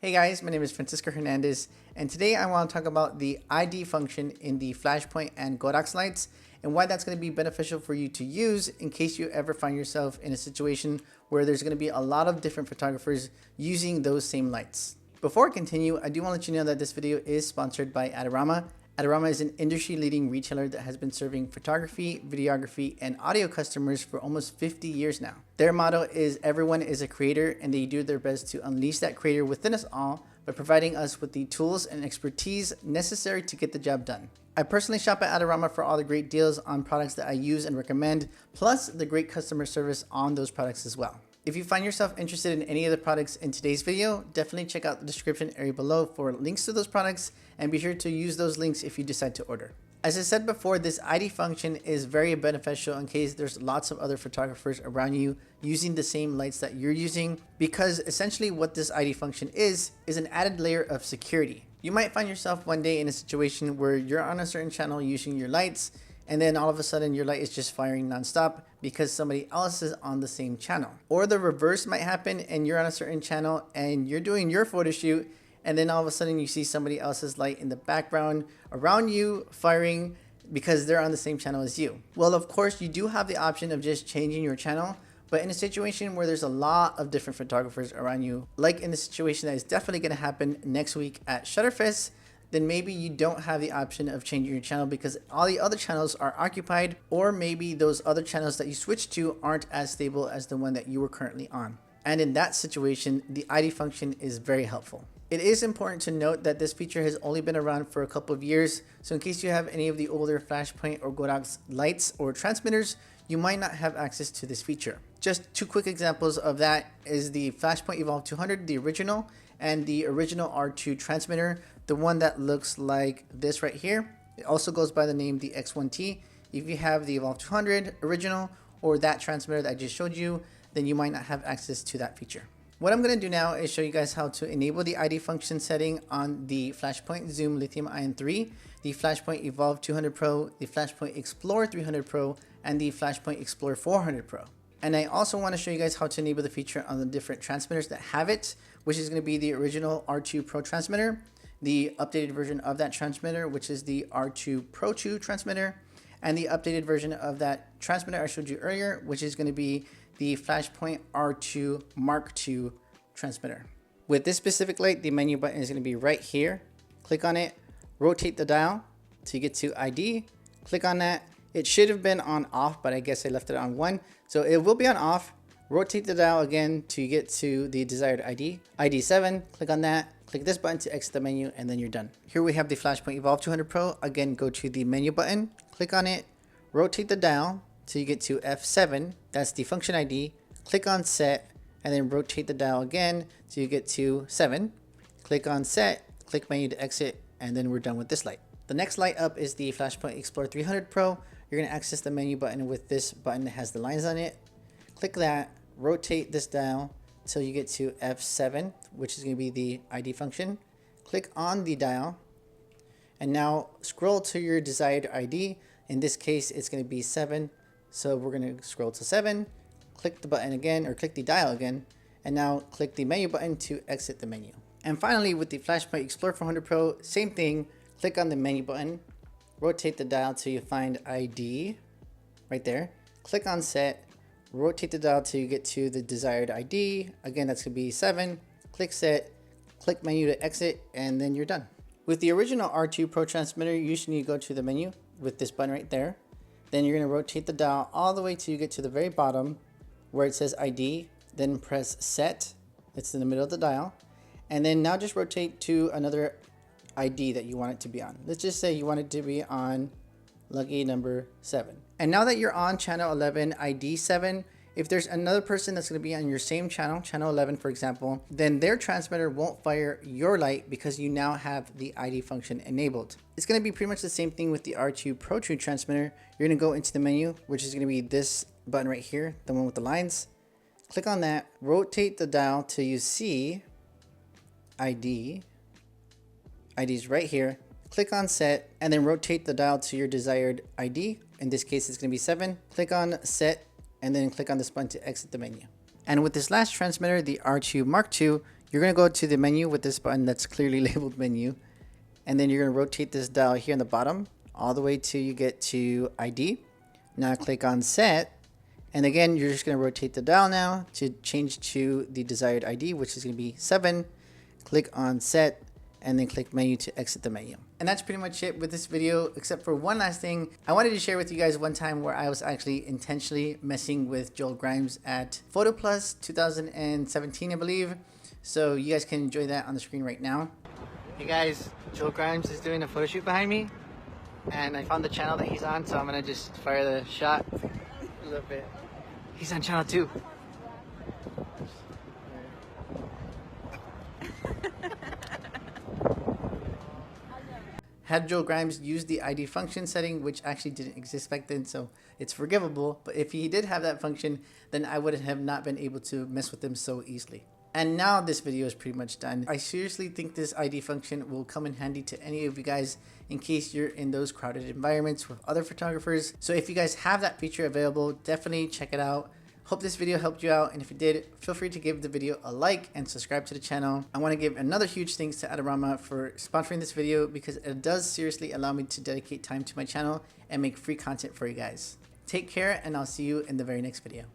Hey guys, my name is Francisco Hernandez, and today I want to talk about the ID function in the Flashpoint and Godox lights and why that's going to be beneficial for you to use in case you ever find yourself in a situation where there's going to be a lot of different photographers using those same lights. Before I continue, I do want to let you know that this video is sponsored by Adorama. Adorama is an industry-leading retailer that has been serving photography, videography, and audio customers for almost 50 years now. Their motto is everyone is a creator, and they do their best to unleash that creator within us all by providing us with the tools and expertise necessary to get the job done. I personally shop at Adorama for all the great deals on products that I use and recommend, plus the great customer service on those products as well. If you find yourself interested in any of the products in today's video, definitely check out the description area below for links to those products and be sure to use those links if you decide to order. As I said before, this ID function is very beneficial in case there's lots of other photographers around you using the same lights that you're using, because essentially what this ID function is an added layer of security. You might find yourself one day in a situation where you're on a certain channel using your lights, and then all of a sudden your light is just firing nonstop because somebody else is on the same channel. Or the reverse might happen and you're on a certain channel and you're doing your photo shoot, and then all of a sudden you see somebody else's light in the background around you firing because they're on the same channel as you. Well, of course, you do have the option of just changing your channel, but in a situation where there's a lot of different photographers around you, like in the situation that is definitely going to happen next week at Shutterfest, then maybe you don't have the option of changing your channel because all the other channels are occupied, or maybe those other channels that you switched to aren't as stable as the one that you were currently on. And in that situation, the ID function is very helpful. It is important to note that this feature has only been around for a couple of years, so in case you have any of the older Flashpoint or Godox lights or transmitters, you might not have access to this feature. Just two quick examples of that is the Flashpoint Evolve 200, the original, and the original R2 transmitter, the one that looks like this right here. It also goes by the name the X1T. If you have the Evolve 200 original or that transmitter that I just showed you, then you might not have access to that feature. What I'm going to do now is show you guys how to enable the ID function setting on the Flashpoint Zoom Lithium-Ion 3, the Flashpoint Evolve 200 Pro, the Flashpoint Explorer 300 Pro, and the Flashpoint Explorer 400 Pro. And I also want to show you guys how to enable the feature on the different transmitters that have it, which is going to be the original R2 Pro transmitter, the updated version of that transmitter, which is the R2 Pro 2 transmitter, and the updated version of that transmitter I showed you earlier, which is going to be the Flashpoint R2 Mark II transmitter. With this specific light, the menu button is going to be right here. Click on it, rotate the dial till you get to ID, click on that. It should have been on off, but I guess I left it on 1. So it will be on off. Rotate the dial again to get to the desired ID. ID 7, click on that. Click this button to exit the menu, and then you're done. Here we have the Flashpoint Evolve 200 Pro. Again, go to the menu button, click on it, rotate the dial till you get to F7. That's the function ID. Click on set, and then rotate the dial again till you get to 7. Click on set, click menu to exit, and then we're done with this light. The next light up is the Flashpoint Explorer 300 Pro. You're going to access the menu button with this button that has the lines on it. Click that, rotate this dial till you get to F7, which is going to be the ID function. Click on the dial, and now scroll to your desired ID. In this case, it's going to be 7. So we're going to scroll to 7, click the button again, or click the dial again, and now click the menu button to exit the menu. And finally, with the Flashpoint Explorer 400 Pro, same thing. Click on the menu button, rotate the dial till you find ID right there. Click on set, rotate the dial till you get to the desired ID. Again, that's going to be 7. Click set, click menu to exit, and then you're done. With the original R2 Pro transmitter, you usually need to go to the menu with this button right there. Then you're going to rotate the dial all the way till you get to the very bottom where it says ID. Then press set. It's in the middle of the dial. And then now just rotate to another ID that you want it to be on. Let's just say you want it to be on lucky number 7. And now that you're on channel 11, ID 7, if there's another person that's going to be on your same channel, channel 11 for example, then their transmitter won't fire your light because you now have the ID function enabled. It's going to be pretty much the same thing with the R2 Pro 2 transmitter. You're going to go into the menu, which is going to be this button right here, the one with the lines. Click on that, rotate the dial till you see ID. ID's right here. Click on set, and then rotate the dial to your desired ID. In this case, it's going to be 7. Click on set, and then click on this button to exit the menu. And with this last transmitter, the R2 Mark II, You're going to go to the menu with this button that's clearly labeled menu. And then you're going to rotate this dial here in the bottom all the way till you get to ID. Now click on set. And again, you're just going to rotate the dial now to change to the desired ID, which is going to be 7. Click on set and then click menu to exit the menu. And that's pretty much it with this video, except for one last thing. I wanted to share with you guys one time where I was actually intentionally messing with Joel Grimes at Photo Plus 2017, I believe. So you guys can enjoy that on the screen right now. Hey guys, Joel Grimes is doing a photo shoot behind me. And I found the channel that he's on, so I'm gonna just fire the shot a little bit. He's on channel 2. Had Joel Grimes used the ID function setting, which actually didn't exist back then, so it's forgivable. But if he did have that function, then I would have not been able to mess with him so easily. And now this video is pretty much done. I seriously think this ID function will come in handy to any of you guys in case you're in those crowded environments with other photographers. So if you guys have that feature available, definitely check it out. Hope this video helped you out, and if it did, feel free to give the video a like and subscribe to the channel. I want to give another huge thanks to Adorama for sponsoring this video because it does seriously allow me to dedicate time to my channel and make free content for you guys. Take care, and I'll see you in the very next video.